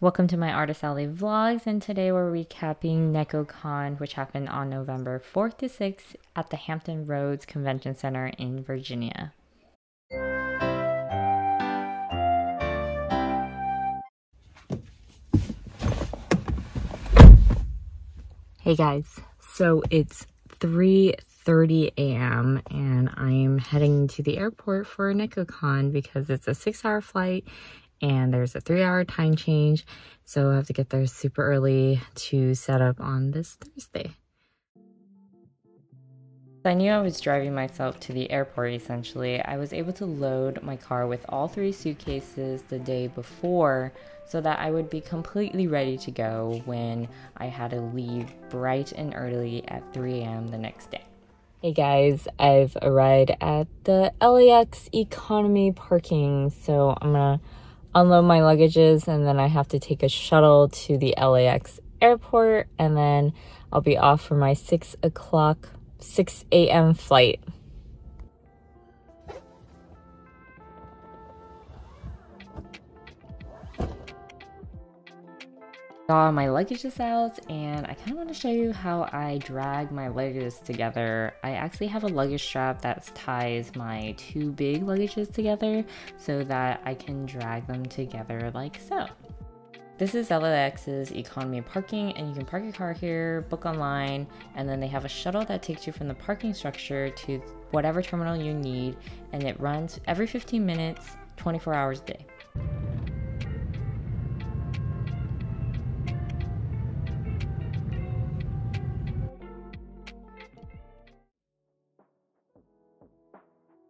Welcome to my Artist Alley vlogs, and today we're recapping NekoCon, which happened on November 4th to 6th at the Hampton Roads Convention Center in Virginia. Hey guys, so it's 3:30 a.m. and I'm heading to the airport for NekoCon because it's a 6-hour flight and there's a 3-hour time change, so I have to get there super early to set up on this Thursday. I knew I was driving myself to the airport essentially. I was able to load my car with all 3 suitcases the day before so that I would be completely ready to go when I had to leave bright and early at 3 a.m. the next day. Hey guys, I've arrived at the LAX economy parking, so I'm gonna unload my luggages and then I have to take a shuttle to the LAX airport and then I'll be off for my 6 a.m. flight. My luggage is out and I kind of want to show you how I drag my luggages together. I actually have a luggage strap that ties my 2 big luggages together so that I can drag them together like so. This is LAX's economy parking, and you can park your car here, book online, and then they have a shuttle that takes you from the parking structure to whatever terminal you need, and it runs every 15 minutes, 24 hours a day.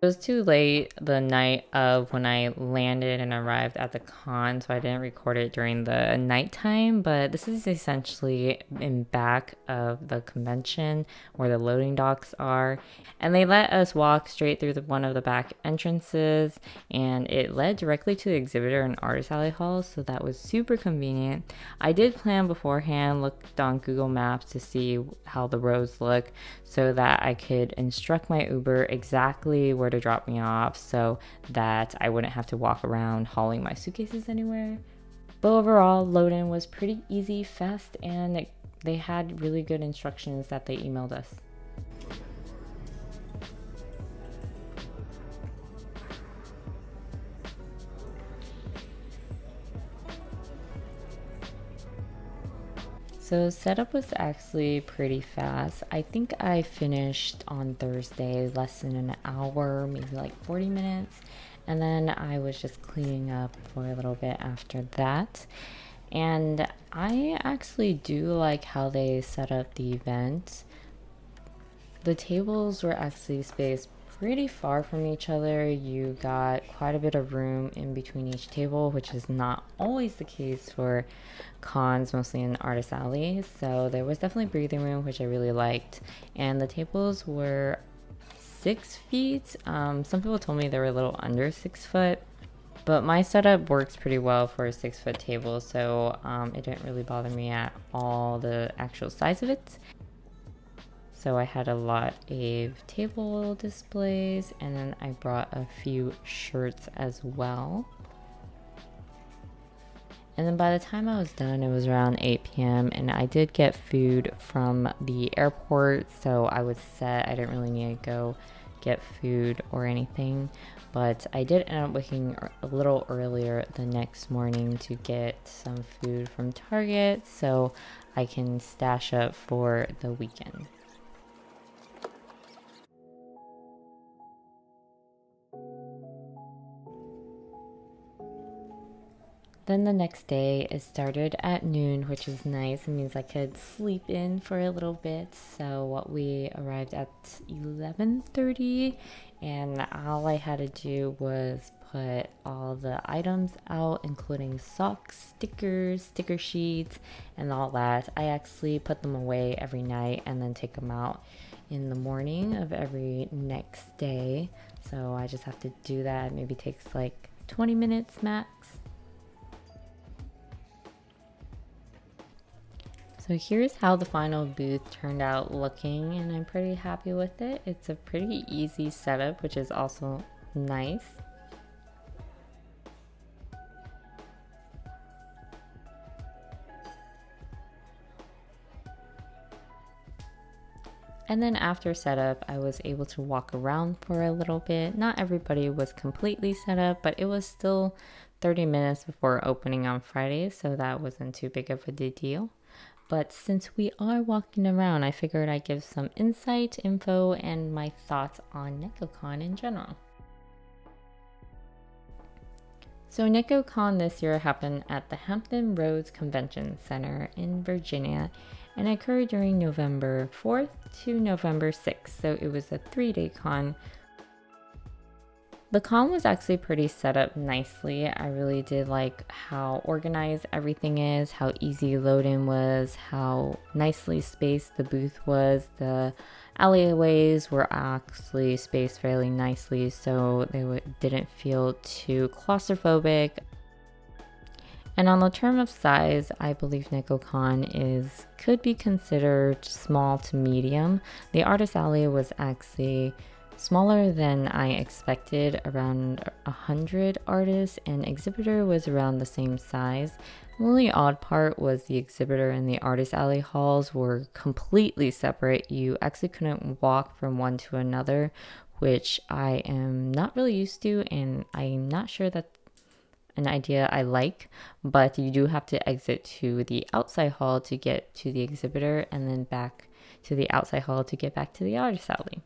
It was too late the night of when I landed and arrived at the con, so I didn't record it during the nighttime, but this is essentially in back of the convention where the loading docks are, and they let us walk straight through one of the back entrances, and it led directly to the exhibitor and artist alley hall, so that was super convenient. I did plan beforehand, looked on Google Maps to see how the roads look so that I could instruct my Uber exactly where to drop me off so that I wouldn't have to walk around hauling my suitcases anywhere. But overall, load-in was pretty easy, fast, and they had really good instructions that they emailed us. So setup was actually pretty fast. I think I finished on Thursday less than an hour, maybe like 40 minutes. And then I was just cleaning up for a little bit after that. And I actually do like how they set up the event. The tables were actually spaced pretty far from each other. You got quite a bit of room in between each table, which is not always the case for cons, mostly in Artist Alley. So there was definitely breathing room, which I really liked. And the tables were 6 feet. Some people told me they were a little under 6 foot, but my setup works pretty well for a 6-foot table, so it didn't really bother me at all, the actual size of it. So I had a lot of table displays, and then I brought a few shirts as well. And then by the time I was done, it was around 8 p.m. and I did get food from the airport, so I was set. I didn't really need to go get food or anything, but I did end up waking a little earlier the next morning to get some food from Target so I can stash up for the weekend. Then the next day, it started at noon, which is nice. It means I could sleep in for a little bit. So we arrived at 11:30, and all I had to do was put all the items out, including socks, stickers, sticker sheets, and all that. I actually put them away every night and then take them out in the morning of every next day. So I just have to do that. It maybe takes like 20 minutes max. So here's how the final booth turned out looking, and I'm pretty happy with it. It's a pretty easy setup, which is also nice. And then after setup, I was able to walk around for a little bit. Not everybody was completely set up, but it was still 30 minutes before opening on Friday, so that wasn't too big of a deal. But since we are walking around, I figured I'd give some insight, info, and my thoughts on NekoCon in general. So NekoCon this year happened at the Hampton Roads Convention Center in Virginia and occurred during November 4th to November 6th, so it was a 3-day con. The con was actually pretty set up nicely. I really did like how organized everything is, how easy load-in was, how nicely spaced the booth was. The alleyways were actually spaced fairly nicely, so they didn't feel too claustrophobic. And on the term of size, I believe NekoCon could be considered small to medium. The Artist Alley was actually smaller than I expected, around 100 artists, and exhibitor was around the same size. The only odd part was the exhibitor and the Artist Alley halls were completely separate. You actually couldn't walk from one to another, which I am not really used to, and I'm not sure that's an idea I like, but you do have to exit to the outside hall to get to the exhibitor, and then back to the outside hall to get back to the Artist Alley.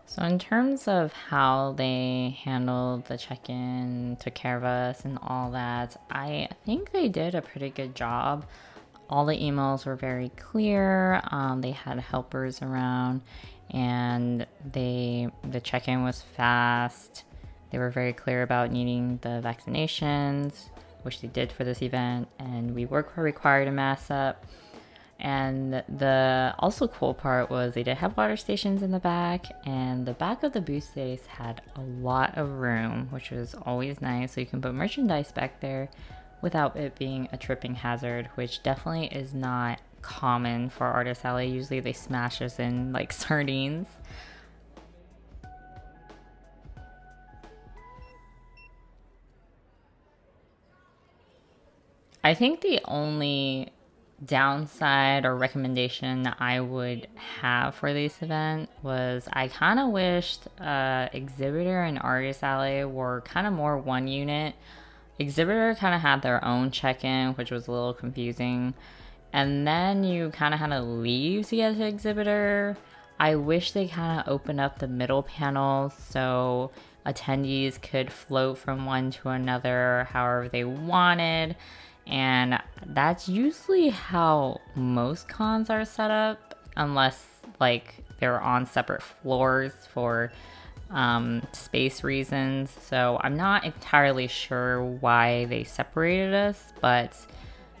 So in terms of how they handled the check-in, took care of us and all that, I think they did a pretty good job. All the emails were very clear. They had helpers around, and the check-in was fast. They were very clear about needing the vaccinations, which they did for this event, and we were required to mask up. And the also cool part was they did have water stations in the back, and the back of the booth space had a lot of room, which was always nice, so you can put merchandise back there without it being a tripping hazard, which definitely is not common for Artist Alley. Usually they smash us in like sardines. I think the only downside or recommendation I would have for this event was I kind of wished exhibitor and Artist Alley were kind of more one unit. Exhibitor kind of had their own check-in, which was a little confusing, and then you kind of had to leave to get to exhibitor. I wish they kind of opened up the middle panel so attendees could float from one to another however they wanted. And that's usually how most cons are set up, unless like they're on separate floors for space reasons. So I'm not entirely sure why they separated us, but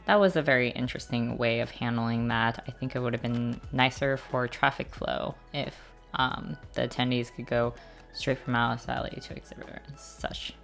that was a very interesting way of handling that. I think it would have been nicer for traffic flow if the attendees could go straight from Artist Alley to exhibitor and such.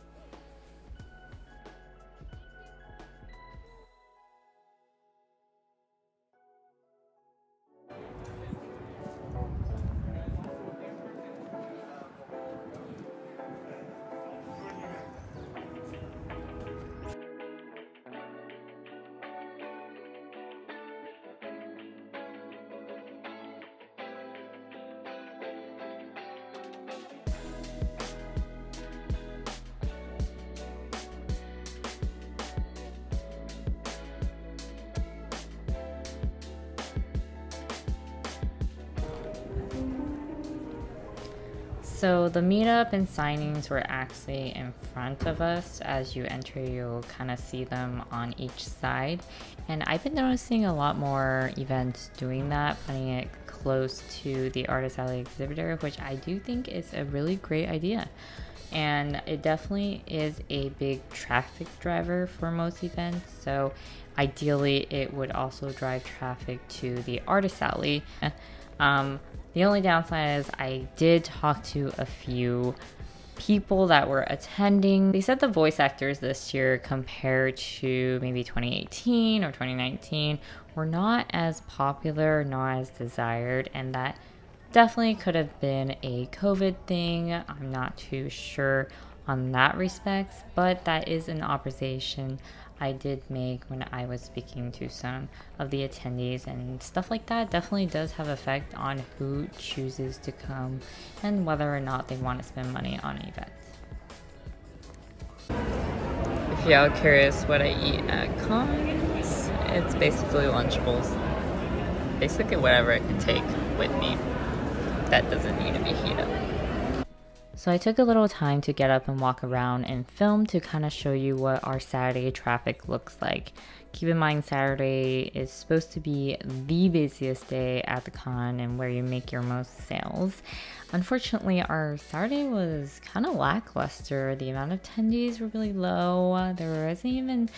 So the meetup and signings were actually in front of us. As you enter, you'll kind of see them on each side. And I've been noticing a lot more events doing that, putting it close to the Artist Alley exhibitor, which I do think is a really great idea. And it definitely is a big traffic driver for most events. So ideally, it would also drive traffic to the Artist Alley. The only downside is I did talk to a few people that were attending. They said the voice actors this year compared to maybe 2018 or 2019 were not as popular, not as desired, and that definitely could have been a COVID thing. I'm not too sure on that respects, but that is an observation I did make when I was speaking to some of the attendees, and stuff like that definitely does have effect on who chooses to come and whether or not they want to spend money on an event. If y'all curious what I eat at cons, it's basically Lunchables. Basically whatever I can take with me that doesn't need to be heated up. So I took a little time to get up and walk around and film to kind of show you what our Saturday traffic looks like. Keep in mind Saturday is supposed to be the busiest day at the con and where you make your most sales. Unfortunately, our Saturday was kind of lackluster. The amount of attendees were really low. There wasn't even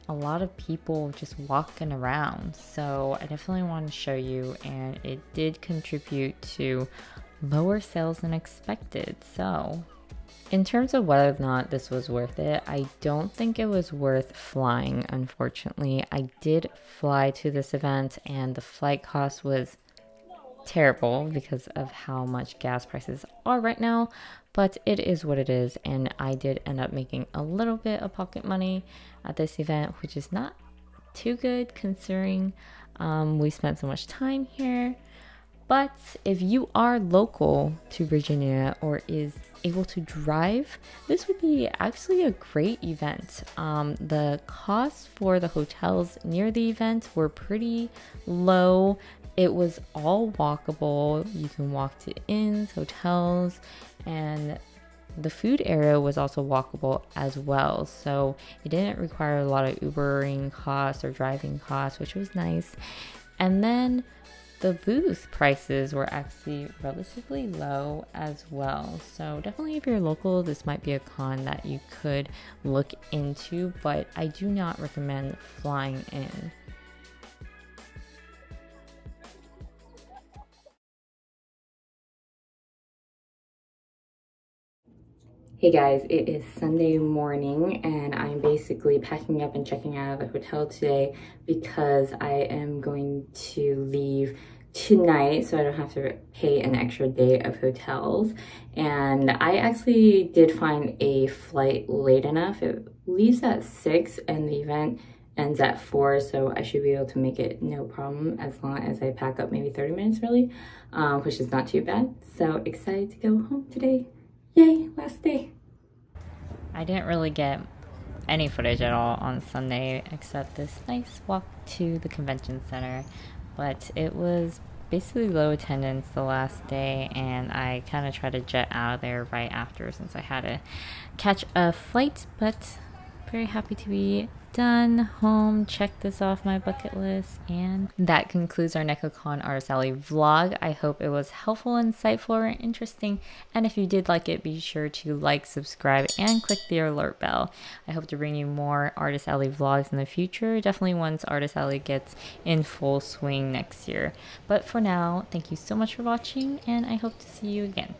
a lot of people just walking around. So I definitely want to show you, and it did contribute to lower sales than expected. So in terms of whether or not this was worth it, I don't think it was worth flying. Unfortunately, I did fly to this event and the flight cost was terrible because of how much gas prices are right now, but it is what it is, and I did end up making a little bit of pocket money at this event, which is not too good considering we spent so much time here. But if you are local to Virginia or is able to drive, this would be actually a great event. The costs for the hotels near the event were pretty low. It was all walkable. You can walk to inns, hotels, and the food area was also walkable as well. So it didn't require a lot of Ubering costs or driving costs, which was nice. And then the booth prices were actually relatively low as well. So definitely if you're local, this might be a con that you could look into, but I do not recommend flying in. Hey guys, it is Sunday morning and I'm basically packing up and checking out of the hotel today because I am going to leave tonight so I don't have to pay an extra day of hotels. And I actually did find a flight late enough. It leaves at 6 and the event ends at 4, so I should be able to make it no problem as long as I pack up maybe 30 minutes early, which is not too bad. So excited to go home today. Yay, last day. I didn't really get any footage at all on Sunday except this nice walk to the convention center, but it was basically low attendance the last day and I kind of tried to jet out of there right after since I had to catch a flight, but very happy to be done home. Check this off my bucket list, and that concludes our Nekocon Artist Alley vlog. I hope it was helpful, insightful, or interesting, and if you did like it, be sure to like, subscribe, and click the alert bell. I hope to bring you more Artist Alley vlogs in the future, definitely once Artist Alley gets in full swing next year. But for now, thank you so much for watching, and I hope to see you again.